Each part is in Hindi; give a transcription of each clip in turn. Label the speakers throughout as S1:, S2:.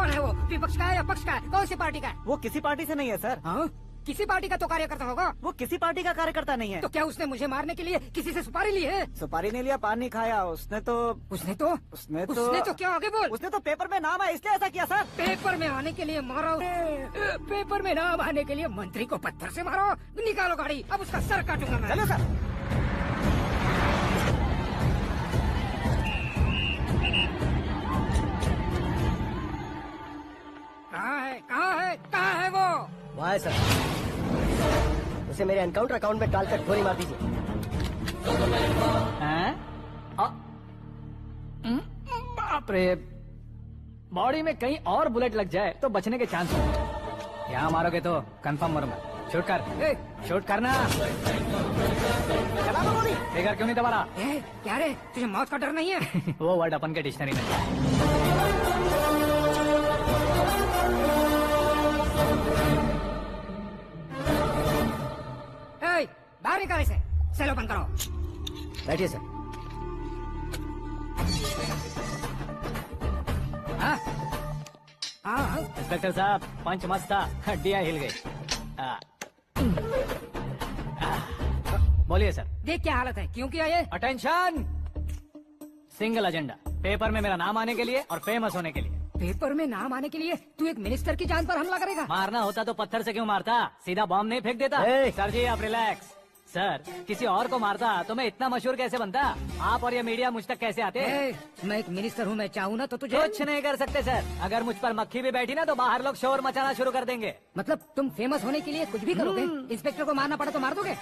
S1: कौन है वो? विपक्ष का है या पक्ष का है? कौन सी पार्टी का है?
S2: वो किसी पार्टी से नहीं है सर।
S1: हाँ? किसी पार्टी का तो कार्यकर्ता होगा।
S2: वो किसी पार्टी का कार्यकर्ता नहीं है।
S1: तो क्या उसने मुझे मारने के लिए किसी से सुपारी ली है?
S2: सुपारी नहीं लिया, पान नहीं खाया। उसने तो
S1: क्या आगे बोल?
S2: उसने तो पेपर में नाम है इसलिए ऐसा किया सर।
S1: पेपर में आने के लिए मारा? पेपर में नाम आने के लिए मंत्री को पत्थर से मारो? निकालो गाड़ी, अब उसका सर काटूंगा मैं।
S2: चलो सर।
S1: कहाँ है वो?
S3: वहाँ है सर। उसे मेरे एनकाउंटर अकाउंट में डालकर गोली मार दीजिए।
S4: बाप रे, बॉडी में कहीं और बुलेट लग जाए तो बचने के चांस हो। यहाँ मारोगे तो कंफर्म मरूंगा। शूट कर, शूट करना। फिगर क्यों नहीं दबा रहा?
S1: क्या रे, तुझे मौत का डर नहीं है?
S4: वो वर्ड अपन के डिक्शनरी में है।
S1: बाहर निकाल इसे। सेल ओपन करो।
S3: बैठिए सर।
S4: इंस्पेक्टर साहब, पंच मस्त था, हड्डियां हिल गई। बोलिए सर।
S1: देख क्या हालत है, क्यों किया ये?
S4: अटेंशन, सिंगल एजेंडा, पेपर में मेरा नाम आने के लिए और फेमस होने के लिए।
S1: पेपर में नाम आने के लिए तू एक मिनिस्टर की जान पर हमला करेगा?
S4: मारना होता तो पत्थर से क्यों मारता, सीधा बॉम्ब नहीं फेंक देता। सर जी आप रिलैक्स। सर, किसी और को मारता तो मैं इतना मशहूर कैसे बनता? आप और ये मीडिया मुझ तक कैसे आते?
S1: मैं एक मिनिस्टर हूँ, मैं चाहूँ ना तो तुझे
S4: कुछ नहीं कर सकते सर। अगर मुझ पर मक्खी भी बैठी ना तो बाहर लोग शोर मचाना शुरू कर देंगे।
S1: मतलब तुम फेमस होने के लिए कुछ भी करोगे? इंस्पेक्टर को मारना पड़ा तो मार दोगे?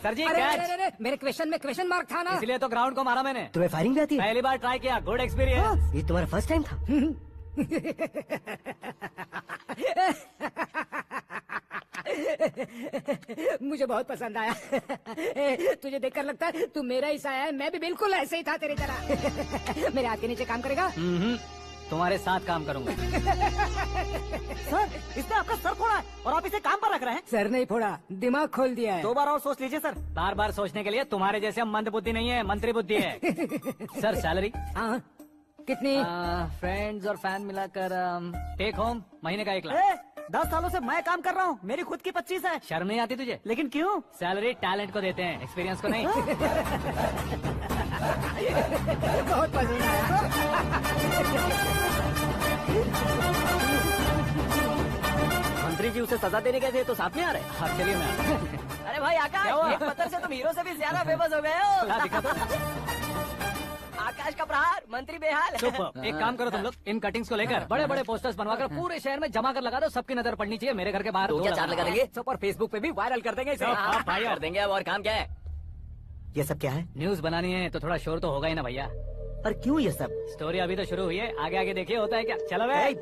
S4: सर जी
S1: अरे, मेरे क्वेश्चन में क्वेश्चन मार्क था ना,
S4: इसलिए तो ग्राउंड को मारा मैंने।
S3: तुम्हें फायरिंग भी आती है?
S4: पहली बार ट्राई किया, गुड एक्सपीरियंस।
S3: ये तुम्हारा फर्स्ट टाइम था?
S1: मुझे बहुत पसंद आया। तुझे देखकर लगता है तू मेरा ही साया है। मैं भी बिल्कुल ऐसे ही था तेरी तरह। मेरे हाथ के नीचे काम करेगा?
S4: तुम्हारे साथ काम करूंगा।
S2: सर, इसने आपका सर फोड़ा है और आप इसे काम पर रख रहे हैं।
S1: सर नहीं फोड़ा, दिमाग खोल दिया है।
S2: 2 बार और सोच लीजिए सर।
S4: बार बार सोचने के लिए तुम्हारे जैसे मंद बुद्धि नहीं है, मंत्री बुद्धि है। सर सैलरी
S1: कितनी?
S4: फ्रेंड्स और फैन मिलाकर टेक होम महीने का 1 लाख।
S2: 10 सालों से मैं काम कर रहा हूँ, मेरी खुद की 25 है।
S4: शर्म नहीं आती तुझे?
S2: लेकिन क्यों?
S4: सैलरी टैलेंट को देते हैं, एक्सपीरियंस को नहीं।
S1: बहुत पसंद आया।
S3: मंत्री जी उसे सजा देने गए थे तो साथ में आ रहे?
S4: हाँ चलिए मैं।
S3: अरे भाई आकाश, एक पत्थर से तुम हीरो से भी ज्यादा फेमस हो गए हो। आकाश का प्रहार, मंत्री बेहाल।
S4: सुपर। एक काम करो तुम लोग, इन कटिंग्स को लेकर बड़े बड़े पोस्टर्स बनवाकर पूरे शहर में जमा कर लगा दो। सबकी नजर पड़नी चाहिए मेरे घर के बाहर।
S3: तो क्या चार्ज लगा देंगे?
S4: सब और फेसबुक पे भी वायरल कर देंगे इसे।
S3: भाई कर देंगे। अब और काम क्या है? ये सब क्या है?
S4: न्यूज बनानी है तो थोड़ा शोर तो होगा ही ना भैया।
S3: पर क्यों ये सब?
S4: स्टोरी अभी तो शुरू हुई है, आगे आगे देखिए होता है क्या। चलो भाई।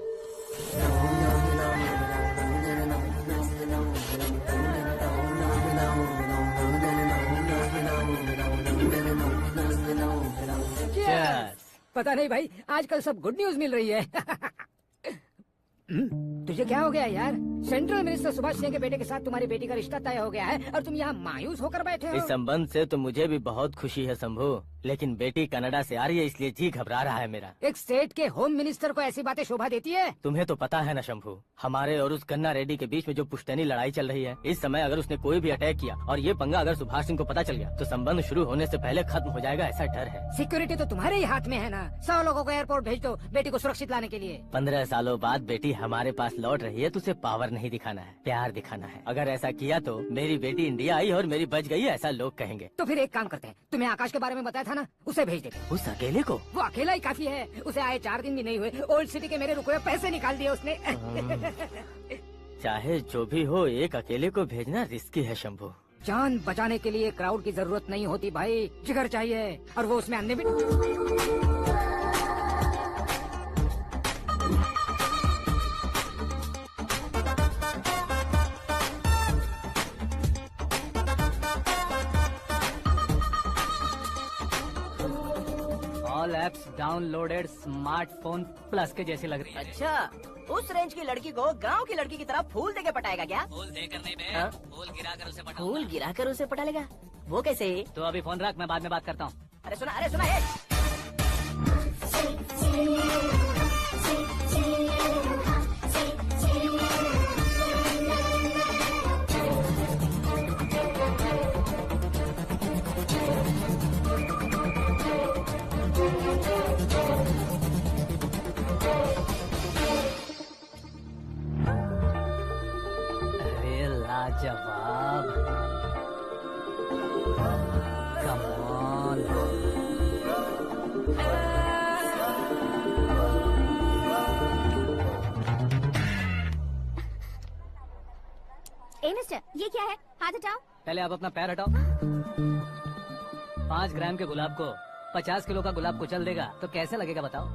S1: पता नहीं भाई, आजकल सब गुड न्यूज मिल रही है। तुझे क्या हो गया यार? सेंट्रल मिनिस्टर सुभाष सिंह के बेटे के साथ तुम्हारी बेटी का रिश्ता तय हो गया है और तुम यहाँ मायूस होकर बैठे हो।
S3: इस संबंध से तो मुझे भी बहुत खुशी है शंभू, लेकिन बेटी कनाडा से आ रही है इसलिए जी घबरा रहा है मेरा।
S1: एक स्टेट के होम मिनिस्टर को ऐसी बातें शोभा देती है?
S3: तुम्हें तो पता है ना शंभू, हमारे और उस गन्ना रेड्डी के बीच में जो पुश्तैनी लड़ाई चल रही है। इस समय अगर उसने कोई भी अटैक किया और ये पंगा अगर सुभाष सिंह को पता चल गया तो संबंध शुरू होने से पहले खत्म हो जाएगा, ऐसा डर है।
S1: सिक्योरिटी तो तुम्हारे ही हाथ में है ना। 100 लोगों को एयरपोर्ट भेज दो बेटी को सुरक्षित लाने के लिए।
S3: 15 सालों बाद बेटी हमारे पास लौट रही है तो उसे पावर नहीं दिखाना है, प्यार दिखाना है। अगर ऐसा किया तो मेरी बेटी इंडिया आई और मेरी बच गई, ऐसा लोग कहेंगे।
S1: तो फिर एक काम करते हैं, तुम्हें आकाश के बारे में बताया था ना, उसे भेज देते।
S3: उस अकेले को?
S1: वो अकेला ही काफी है। उसे आए 4 दिन भी नहीं हुए, ओल्ड सिटी के मेरे रुके हुए पैसे निकाल दिए उसने।
S3: चाहे जो भी हो, एक अकेले को भेजना रिस्की है शंभू।
S1: जान बचाने के लिए क्राउड की जरूरत नहीं होती भाई, जिगर चाहिए, और वो उसमें अन्य भी।
S4: All apps downloaded smartphone plus के जैसी लग रही है।
S5: अच्छा, उस रेंज की लड़की को गांव की लड़की की तरह फूल देके पटाएगा क्या?
S4: फूल देकर नहीं बे, फूल गिराकर उसे पटाऊंगा।
S5: फूल गिराकर उसे पटा लेगा? वो कैसे?
S4: तो अभी फोन रख, मैं बाद में बात करता हूँ।
S5: अरे सुना,
S4: अरे लाजवाब, कम ऑन।
S6: ए मिस्टर, ये क्या है? हाथ हटाओ।
S4: पहले आप अपना पैर हटाओ। 5 ग्राम के गुलाब को 50 किलो का गुलाब कुचल देगा तो कैसे लगेगा बताओ?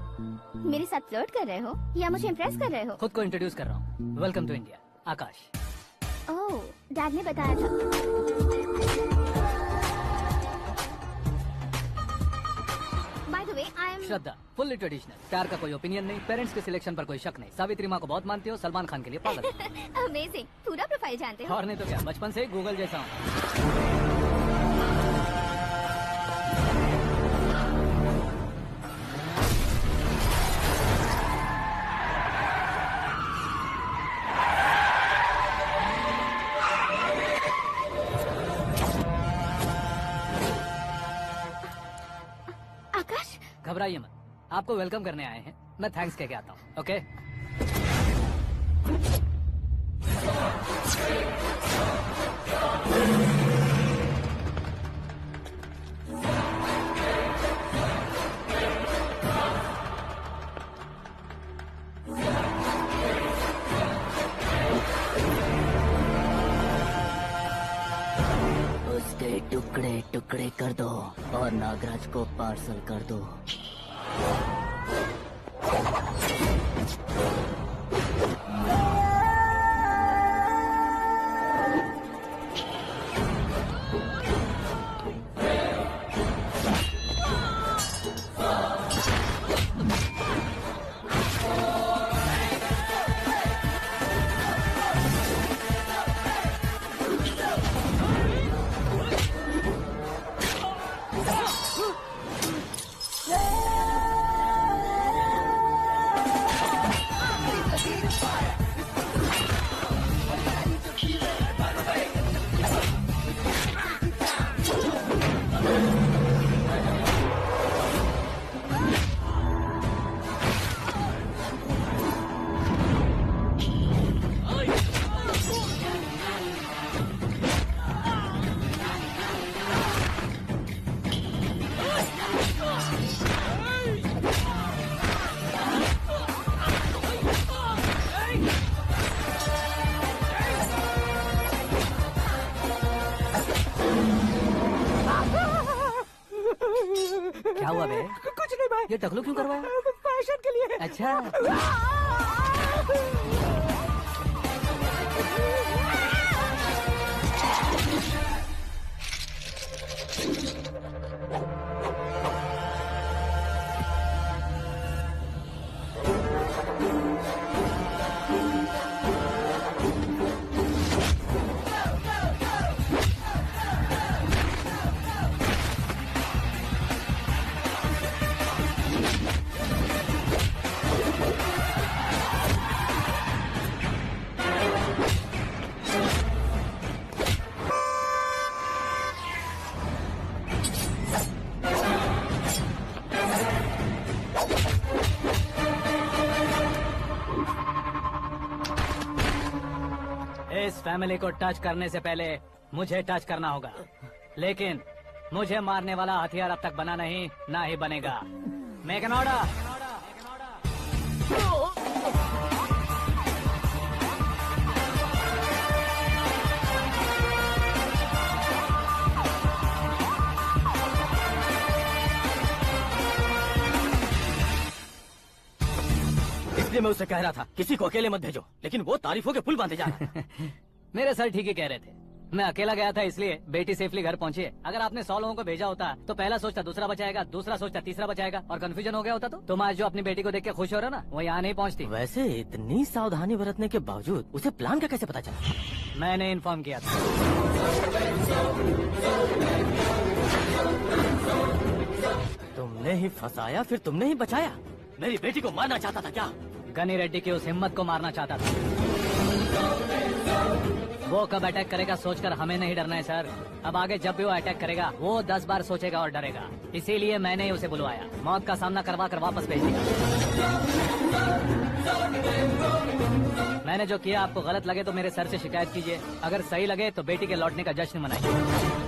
S6: मेरे साथ फ्लर्ट कर रहे हो या मुझे इम्प्रेस कर रहे हो?
S4: खुद को इंट्रोड्यूस कर रहा हूँ। Welcome to India, Aakash.
S6: Oh, dad ने बताया था। By the way, I am
S4: Shraddha, fully traditional. प्यार का कोई ओपिनियन नहीं, पेरेंट्स के सिलेक्शन पर कोई शक नहीं। सावित्री माँ को बहुत मानती हो, सलमान खान के लिए पागल हो।
S6: अमेजिंग, पूरा प्रोफाइल जानते हो।
S4: और नहीं तो क्या, बचपन से ही गूगल जैसा हूँ।
S6: आकाश,
S4: घबराइए मत, आपको वेलकम करने आए हैं। मैं थैंक्स कह के आता हूँ। ओके,
S5: उसके टुकड़े टुकड़े कर दो और नागराज को पार्सल कर दो।
S4: क्या हुआ बे?
S2: कुछ नहीं भाई,
S4: ये टकलू क्यों करवाया?
S2: फैशन के लिए।
S4: अच्छा, इस फैमिली को टच करने से पहले मुझे टच करना होगा, लेकिन मुझे मारने वाला हथियार अब तक बना नहीं, ना ही बनेगा। Make an order.
S3: इसलिए मैं उससे कह रहा था किसी को अकेले मत भेजो, लेकिन वो तारीफों के पुल बांधे जा रहा है।
S4: मेरे सर ठीक ही कह रहे थे। मैं अकेला गया था इसलिए बेटी सेफली घर पहुंची है। अगर आपने 100 लोगों को भेजा होता तो पहला सोचता दूसरा बचाएगा, दूसरा सोचता तीसरा बचाएगा, और कंफ्यूजन हो गया होता तो तुम आज जो अपनी बेटी को देख के खुश हो रहे हो ना, वो यहाँ नहीं पहुँचती।
S3: वैसे इतनी सावधानी बरतने के बावजूद उसे प्लान का कैसे पता चला?
S4: मैंने इन्फॉर्म किया था।
S3: तुमने मैंने ही फंसाया फिर तुमने ही बचाया। मेरी बेटी को मारना चाहता था क्या?
S4: गनी रेड्डी की उस हिम्मत को मारना चाहता था। वो कब अटैक करेगा सोचकर हमें नहीं डरना है सर। अब आगे जब भी वो अटैक करेगा वो 10 बार सोचेगा और डरेगा। इसीलिए मैंने ही उसे बुलवाया। मौत का सामना करवा कर वापस भेज दिया। मैंने जो किया आपको गलत लगे तो मेरे सर से शिकायत कीजिए, अगर सही लगे तो बेटी के लौटने का जश्न मनाइए।